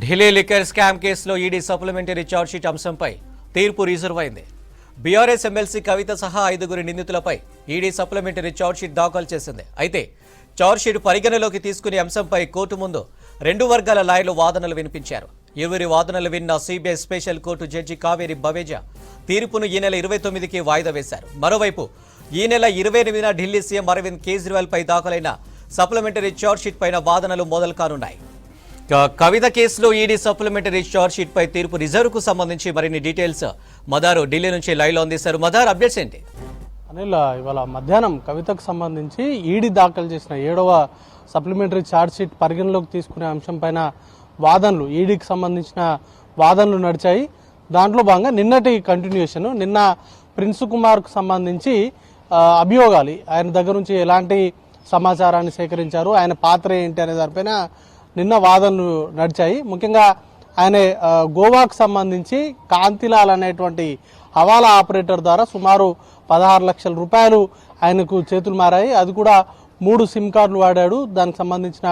Delhi liquor scam కేసులో ED supplementary chargesheet అంశంపై తీర్పు రిజర్వ్ అయింది. బీఆర్ఎస్ ఎమ్మెల్సీ కవిత సహా 5గురి నిందితులపై ఈడీ సప్లిమెంటరీ ఛార్జ్షీట్ దాఖలు చేసింది. అయితే ఛార్జ్షీట్ పరిగణలోకి తీసుకునే అంశంపై కోర్టు ముందు 2 వర్గాల లాయర్లు వాదనలు వినిపించారు. ఇరువురి వాదనలు విన్న CBI special court judge Kaveri Baweja తీర్పును ఈ నెల 29కి వాయిదా వేశారు. మరోవైపు ఈ నెల 28న ఢిల్లీ సీఎం అరవింద్ కేజ్రీవాల్ పై దాఖలైన సప్లిమెంటరీ ఛార్జ్షీట్ పైన వాదనలు మొదలు కానున్నాయి. కవిత కేసులో ఈడీ సప్లిమెంటరీ ఛార్జ్షీట్ పై తీర్పు రిజర్వ్కు సంబంధించి మరిన్ని డీటెయిల్స్ మదారు ఢిల్లీ నుంచి లైవ్లో అందిస్తారు. మదార్, అప్డేట్స్ ఏంటి? అనిల్, ఇవాళ మధ్యాహ్నం కవితకు సంబంధించి ఈడీ దాఖలు చేసిన 7వ సప్లిమెంటరీ ఛార్జ్షీట్ పరిగణలోకి తీసుకునే అంశం పైన వాదనలు, ఈడీకి సంబంధించిన వాదనలు నడిచాయి. దాంట్లో భాగంగా నిన్నటి కంటిన్యూషన్, నిన్న ప్రిన్స్ కుమార్కు సంబంధించి అభియోగాలు, ఆయన దగ్గర నుంచి ఎలాంటి సమాచారాన్ని సేకరించారు, ఆయన పాత్ర ఏంటి అనే దానిపైన నిన్న వాదనలు నడిచాయి. ముఖ్యంగా ఆయన గోవాకు సంబంధించి కాంతిలాల్ అనేటువంటి హవాలా ఆపరేటర్ ద్వారా సుమారు 16 లక్షల రూపాయలు ఆయనకు చేతులు మారాయి. అది కూడా 3 సిమ్ కార్డులు వాడాడు. దానికి సంబంధించిన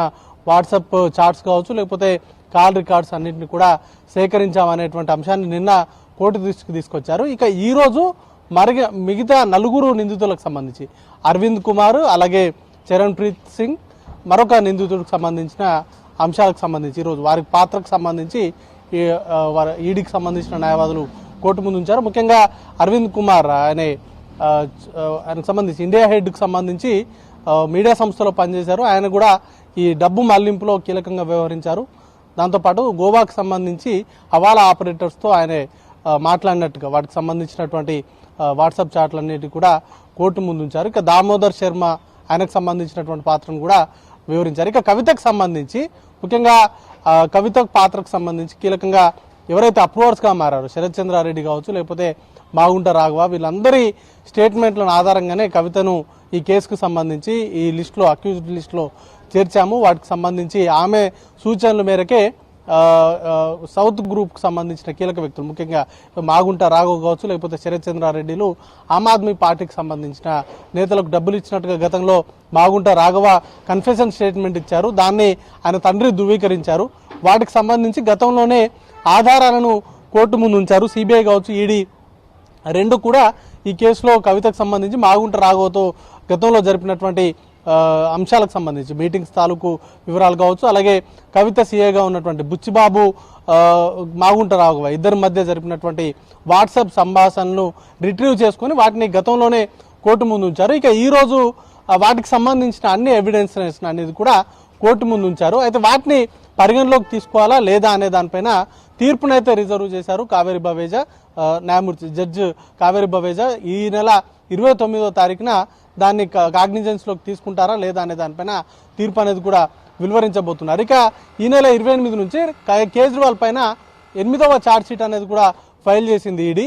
వాట్సాప్ చాట్స్ కావచ్చు, లేకపోతే కాల్ రికార్డ్స్ అన్నింటినీ కూడా సేకరించామనేటువంటి అంశాన్ని నిన్న కోర్టు దృష్టికి తీసుకొచ్చారు. ఇక ఈరోజు మిగతా 4 నిందితులకు సంబంధించి అరవింద్ కుమార్, అలాగే చరణ్ ప్రీత్ సింగ్, మరొక నిందితుడికి సంబంధించిన అంశాలకు సంబంధించి ఈరోజు వారి పాత్రకు సంబంధించి ఈడీకి సంబంధించిన న్యాయవాదులు కోర్టు ముందు ఉంచారు. ముఖ్యంగా అరవింద్ కుమార్ ఆయనకు సంబంధించి ఇండియా హెడ్కి సంబంధించి మీడియా సంస్థలో పనిచేశారు. ఆయన కూడా ఈ డబ్బు మళ్లింపులో కీలకంగా వ్యవహరించారు. దాంతోపాటు గోవాకు సంబంధించి హవాలా ఆపరేటర్స్తో ఆయన మాట్లాడినట్టుగా వాటికి సంబంధించినటువంటి వాట్సాప్ చాట్లన్నిటి కూడా కోర్టు ముందు ఉంచారు. ఇక దామోదర్ శర్మ, ఆయనకు సంబంధించినటువంటి పాత్రను కూడా వివరించారు. ఇక కవితకు సంబంధించి ముఖ్యంగా కవిత పాత్రకు సంబంధించి కీలకంగా ఎవరైతే అప్రూవర్స్గా మారారో, శరత్ చంద్రారెడ్డి కావచ్చు, లేకపోతే మాగుంట రాఘవ, వీళ్ళందరి స్టేట్మెంట్ల ఆధారంగానే కవితను ఈ కేసుకు సంబంధించి ఈ లిస్టులో, అక్యూజ్డ్ లిస్టులో చేర్చాము. వాటికి సంబంధించి ఆమె సూచనల మేరకే సౌత్ గ్రూప్కి సంబంధించిన కీలక వ్యక్తులు, ముఖ్యంగా మాగుంట రాఘవ్ కావచ్చు, లేకపోతే శరత్ చంద్రారెడ్డిలు ఆమ్ ఆద్మీ పార్టీకి సంబంధించిన నేతలకు డబ్బులు ఇచ్చినట్టుగా గతంలో మాగుంట రాఘవ కన్ఫెషన్ స్టేట్మెంట్ ఇచ్చారు. దాన్ని ఆయన తండ్రి ధృవీకరించారు. వాటికి సంబంధించి గతంలోనే ఆధారాలను కోర్టు ముందు ఉంచారు. సిబిఐ కావచ్చు, ఈడీ 2 కూడా ఈ కేసులో కవితకు సంబంధించి మాగుంట రాఘవతో గతంలో జరిపినటువంటి అంశాలకు సంబంధించి మీటింగ్స్ తాలూకు వివరాలు కావచ్చు, అలాగే కవిత సీఏగా ఉన్నటువంటి బుచ్చిబాబు, మాగుంట రాఘవ ఇద్దరి మధ్య జరిపినటువంటి వాట్సాప్ సంభాషణలను రిట్రీవ్ చేసుకుని వాటిని గతంలోనే కోర్టు ముందు ఉంచారు. ఇక ఈరోజు వాటికి సంబంధించిన అన్ని ఎవిడెన్స్ అనేది కూడా కోర్టు ముందు ఉంచారు. అయితే వాటిని పరిగణలోకి తీసుకోవాలా లేదా అనే దానిపైన తీర్పునైతే రిజర్వ్ చేశారు కావేరి బవేజా, న్యాయమూర్తి జడ్జి కావేరి బవేజా. ఈ నెల 29వ తారీఖున దాన్ని కాగ్నిజెన్స్లోకి తీసుకుంటారా లేదా అనే దానిపైన తీర్పు అనేది కూడా వెలువరించబోతున్నారు. ఇక ఈ నెల 28 నుంచి కేజ్రీవాల్ పైన 8వ ఛార్జ్షీట్ అనేది కూడా ఫైల్ చేసింది ఈడీ.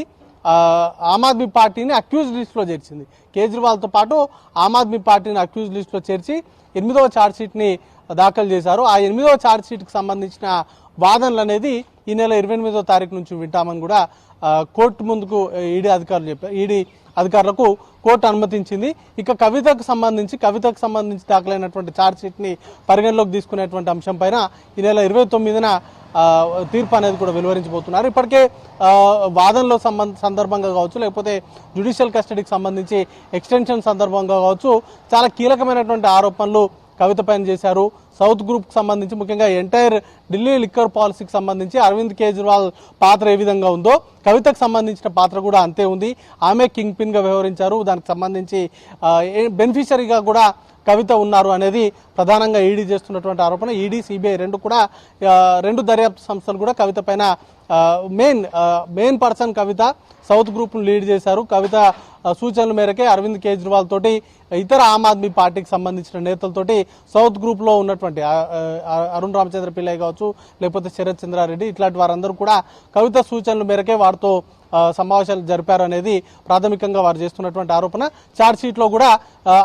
ఆమ్ ఆద్మీ పార్టీని అక్యూజ్ లిస్టులో చేర్చింది. కేజ్రీవాల్తో పాటు ఆమ్ ఆద్మీ పార్టీని అక్యూజ్ లిస్టులో చేర్చి 8వ ఛార్జ్షీట్ని దాఖలు చేశారు. ఆ 8వ ఛార్జ్షీట్కి సంబంధించిన వాదనలు అనేది ఈ నెల 28వ తారీఖు నుంచి వింటామని కూడా కోర్టు ముందుకు ఈడీ అధికారులు చెప్పారు. ఈడీ అధికారులకు కోర్టు అనుమతించింది. ఇక కవితకు సంబంధించి దాఖలైనటువంటి ఛార్జ్షీట్ని పరిగణలోకి తీసుకునేటువంటి అంశం పైన ఈ నెల 29న తీర్పు అనేది కూడా వెలువరించబోతున్నారు. ఇప్పటికే వాదనలో సందర్భంగా కావచ్చు, లేకపోతే జ్యుడిషియల్ కస్టడీకి సంబంధించి ఎక్స్టెన్షన్ సందర్భంగా కావచ్చు, చాలా కీలకమైనటువంటి ఆరోపణలు కవిత పైన చేశారు. సౌత్ గ్రూప్కి సంబంధించి ముఖ్యంగా ఎంటైర్ ఢిల్లీ లిక్కర్ పాలసీకి సంబంధించి అరవింద్ కేజ్రీవాల్ పాత్ర ఏ విధంగా ఉందో కవితకు సంబంధించిన పాత్ర కూడా అంతే ఉంది. ఆమె కింగ్ పిన్గా వ్యవహరించారు. దానికి సంబంధించి బెనిఫిషరీగా కూడా కవిత ఉన్నారు అనేది ప్రధానంగా ఈడీ చేస్తున్నటువంటి ఆరోపణ. ఈడీ, సిబిఐ 2 కూడా 2 దర్యాప్తు సంస్థలు కూడా కవిత పైన మెయిన్ పర్సన్ కవిత సౌత్ గ్రూప్ను లీడ్ చేశారు. కవిత సూచనల మేరకే అరవింద్ కేజ్రీవాల్ తోటి, ఇతర ఆమ్ ఆద్మీ పార్టీకి సంబంధించిన నేతలతోటి సౌత్ గ్రూప్లో ఉన్నటువంటి అరుణ్ రామచంద్ర పిల్లయ్య కావచ్చు, లేకపోతే శరత్ చంద్రారెడ్డి, ఇట్లాంటి వారందరూ కూడా కవిత సూచనల మేరకే వారితో సమావేశాలు జరిపారు అనేది ప్రాథమికంగా వారు చేస్తున్నటువంటి ఆరోపణ. ఛార్జ్షీట్లో కూడా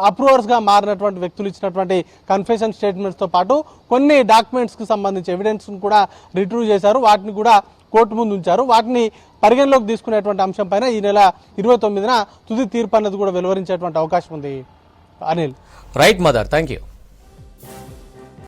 అప్రూవర్స్గా మారినటువంటి వ్యక్తులు ఇచ్చినటువంటి కన్ఫెషన్ స్టేట్మెంట్స్తో పాటు కొన్ని డాక్యుమెంట్స్కి సంబంధించి ఎవిడెన్స్ను కూడా రిట్రీవ్ చేశారు. వాటిని కూడా కోర్టు ముందు ఉంచారు. వాటిని పరిగణలోకి తీసుకునేటువంటి అంశం పైన ఈ నెల 29న తుది తీర్పు అన్నది కూడా వెలువరించేటువంటి అవకాశం ఉంది. Anil, right mother, thank you.